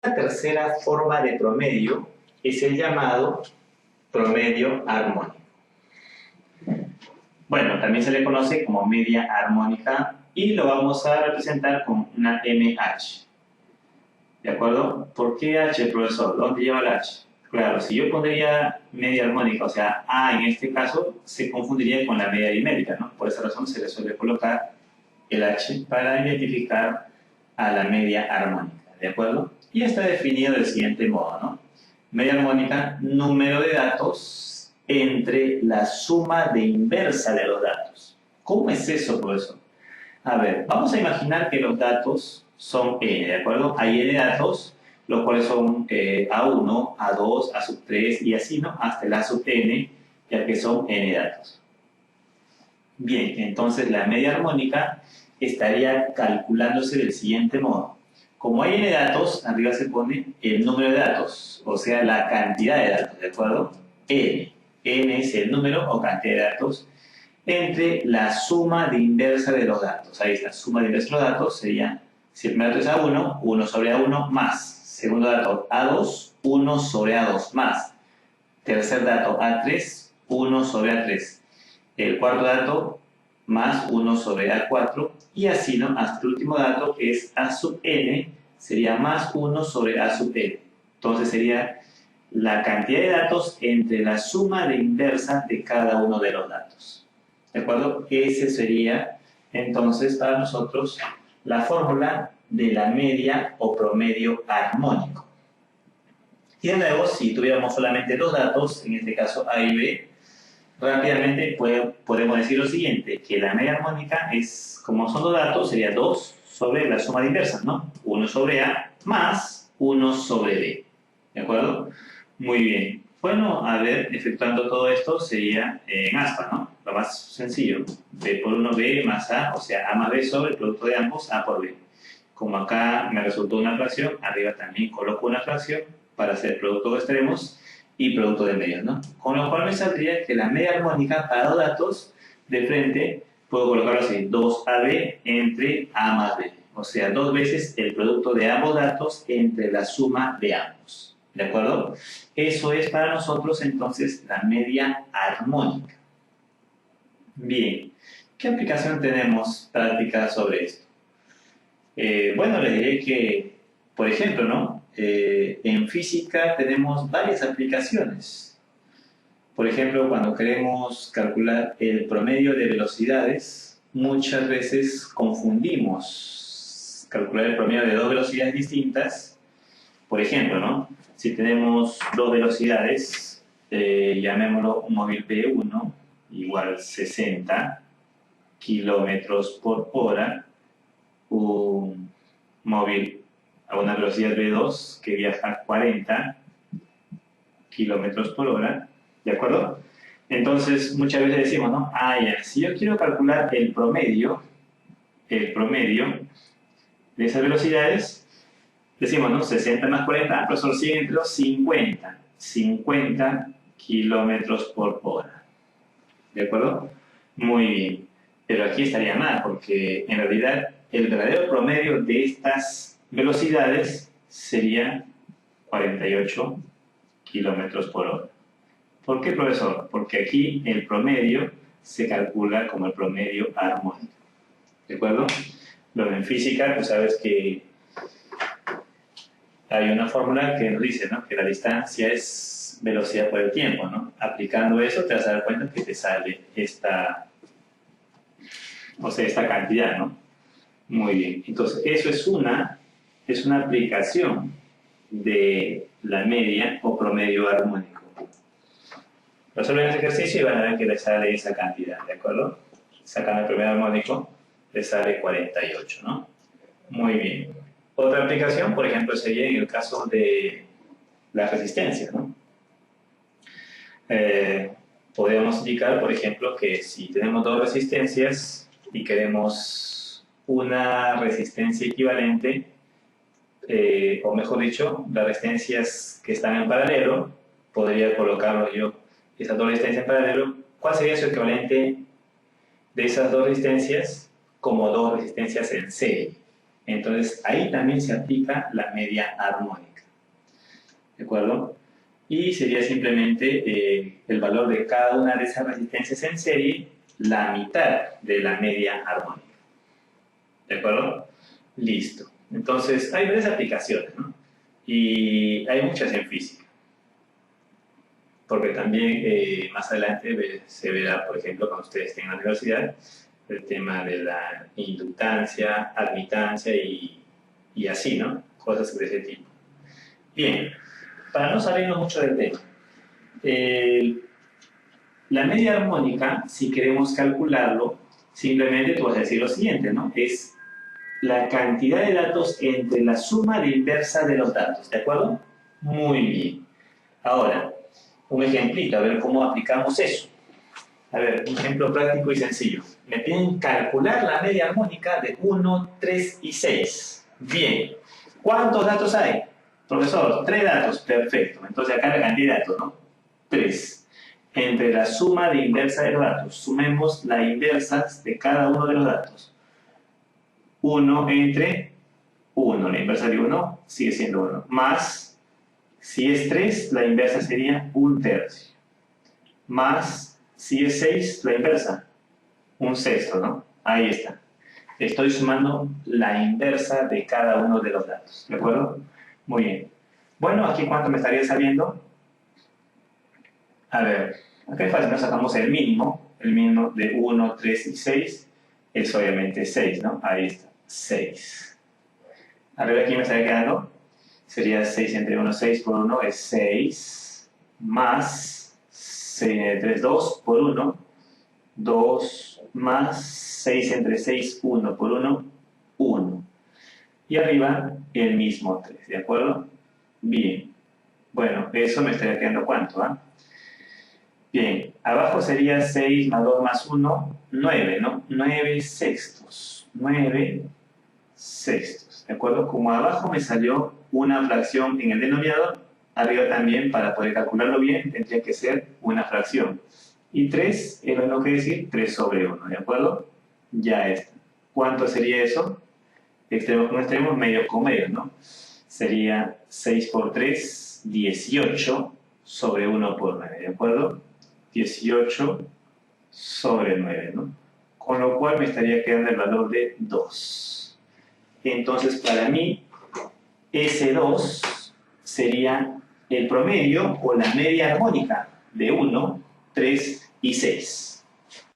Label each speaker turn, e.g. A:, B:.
A: La tercera forma de promedio es el llamado promedio armónico. Bueno, también se le conoce como media armónica y lo vamos a representar con una MH. ¿De acuerdo? ¿Por qué H, profesor? ¿Dónde lleva el H? Claro, si yo pondría media armónica, o sea, A en este caso, se confundiría con la media aritmética, ¿no? Por esa razón se le suele colocar el H para identificar a la media armónica, ¿de acuerdo? Y está definido del siguiente modo, ¿no? Media armónica, número de datos entre la suma de inversa de los datos. ¿Cómo es eso, profesor? A ver, vamos a imaginar que los datos son n, ¿de acuerdo? Hay n datos, los cuales son A1, A2, A3 y así, ¿no? Hasta el A sub n, ya que son n datos. Bien, entonces la media armónica estaría calculándose del siguiente modo. Como hay n datos, arriba se pone el número de datos, o sea, la cantidad de datos, ¿de acuerdo? N. N es el número o cantidad de datos entre la suma de inversa de los datos. Ahí está, suma de inversa de los datos sería, si el primer dato es A1, 1 sobre A1 más. Segundo dato, A2, 1 sobre A2 más. Tercer dato, A3, 1 sobre A3. El cuarto dato, más 1 sobre A4. Y así, ¿no? Hasta el último dato, que es A sub n, sería más 1 sobre A sub n. Entonces sería la cantidad de datos entre la suma de inversa de cada uno de los datos. ¿De acuerdo? Ese sería, entonces, para nosotros, la fórmula de la media o promedio armónico. Y de nuevo, si tuviéramos solamente dos datos, en este caso A y B, rápidamente podemos decir lo siguiente, que la media armónica es, como son dos datos, sería 2 sobre la suma de inversas, ¿no? 1 sobre A más 1 sobre B. ¿De acuerdo? Muy bien. Bueno, a ver, efectuando todo esto sería en aspa, ¿no? Lo más sencillo. B por 1, B más A, o sea, A más B sobre el producto de ambos, A por B. Como acá me resultó una fracción, arriba también coloco una fracción para hacer producto de extremos y producto de medios, ¿no? Con lo cual me saldría que la media armónica para dos datos de frente puedo colocarlo así, 2AB entre A más B. O sea, dos veces el producto de ambos datos entre la suma de ambos. ¿De acuerdo? Eso es para nosotros entonces la media armónica. Bien, ¿qué aplicación tenemos práctica sobre esto? Bueno, les diré que, por ejemplo, ¿no? En física tenemos varias aplicaciones. Por ejemplo, cuando queremos calcular el promedio de velocidades, muchas veces confundimos calcular el promedio de dos velocidades distintas. Por ejemplo, ¿no? Si tenemos dos velocidades, llamémoslo un móvil P1 igual 60 kilómetros por hora, un móvil a una velocidad V2 que viaja a 40 kilómetros por hora, ¿de acuerdo? Entonces, muchas veces decimos, ¿no? Ah, ya, si yo quiero calcular el promedio de esas velocidades, decimos, ¿no? 60 más 40, profesor, sigue entre los 50 kilómetros por hora. ¿De acuerdo? Muy bien. Pero aquí estaría mal, porque en realidad el verdadero promedio de estas velocidades sería 48 kilómetros por hora. ¿Por qué, profesor? Porque aquí el promedio se calcula como el promedio armónico. ¿De acuerdo? Bueno, en física, pues sabes que hay una fórmula que nos dice, ¿no? Que la distancia es velocidad por el tiempo, ¿no? Aplicando eso te vas a dar cuenta que te sale esta cantidad, ¿no? Muy bien. Entonces, eso es una aplicación de la media o promedio armónico. Resuelven este ejercicio y van a ver que les sale esa cantidad, ¿de acuerdo? Sacando el promedio armónico, les sale 48, ¿no? Muy bien. Otra aplicación, por ejemplo, sería en el caso de la resistencia, ¿no? Podríamos indicar, por ejemplo, que si tenemos dos resistencias y queremos una resistencia equivalente, o mejor dicho, las resistencias que están en paralelo, podría colocarlo yo, esas dos resistencias en paralelo, ¿cuál sería su equivalente de esas dos resistencias como dos resistencias en serie? Entonces, ahí también se aplica la media armónica. ¿de acuerdo? Y sería simplemente el valor de cada una de esas resistencias en serie, la mitad de la media armónica. ¿De acuerdo? Listo. Entonces, hay varias aplicaciones, ¿no? Y hay muchas en física. Porque también más adelante se verá, por ejemplo, cuando ustedes estén en la universidad, el tema de la inductancia, admitancia y así, ¿no? Cosas de ese tipo. Bien, para no salirnos mucho del tema, eh, la media armónica, si queremos calcularlo, simplemente tú vas a decir lo siguiente, ¿no? Es la cantidad de datos entre la suma de inversa de los datos, ¿de acuerdo? Muy bien. Ahora, un ejemplito, a ver cómo aplicamos eso. A ver, un ejemplo práctico y sencillo. Me piden calcular la media armónica de 1, 3 y 6. Bien. ¿Cuántos datos hay? Profesor, 3 datos. Perfecto. Entonces acá la cantidad de datos, ¿no? 3. Entre la suma de inversa de los datos. Sumemos las inversas de cada uno de los datos. 1 entre 1. La inversa de 1 sigue siendo 1. Más, si es 3, la inversa sería 1/3. Más, si es 6, la inversa, 1/6, ¿no? Ahí está. Estoy sumando la inversa de cada uno de los datos, ¿de acuerdo? Muy bien. Bueno, aquí cuánto me estaría saliendo. A ver, acá es fácil, nos sacamos el mínimo de 1, 3 y 6, es obviamente 6, ¿no? Ahí está, 6. Arriba aquí me estaría quedando, sería 6 entre 1, 6 por 1 es 6, más 6 entre 3, 2 por 1, 2 más 6 entre 6, 1 por 1, 1. Y arriba el mismo 3, ¿de acuerdo? Bien. Bueno, eso me estaría quedando ¿cuánto? ¿Ah? Bien, abajo sería 6 más 2 más 1, 9, ¿no? 9 sextos. 9 sextos, ¿de acuerdo? Como abajo me salió una fracción en el denominador, arriba también, para poder calcularlo bien, tendría que ser una fracción. Y 3 es lo mismo que decir 3 sobre 1, ¿de acuerdo? Ya está. ¿Cuánto sería eso? Extremos con extremos, medio con medio, ¿no? Sería 6 por 3, 18 sobre 1 por 9, ¿de acuerdo? 18 sobre 9, ¿no? Con lo cual me estaría quedando el valor de 2. Entonces, para mí, ese 2 sería el promedio o la media armónica de 1, 3 y 6.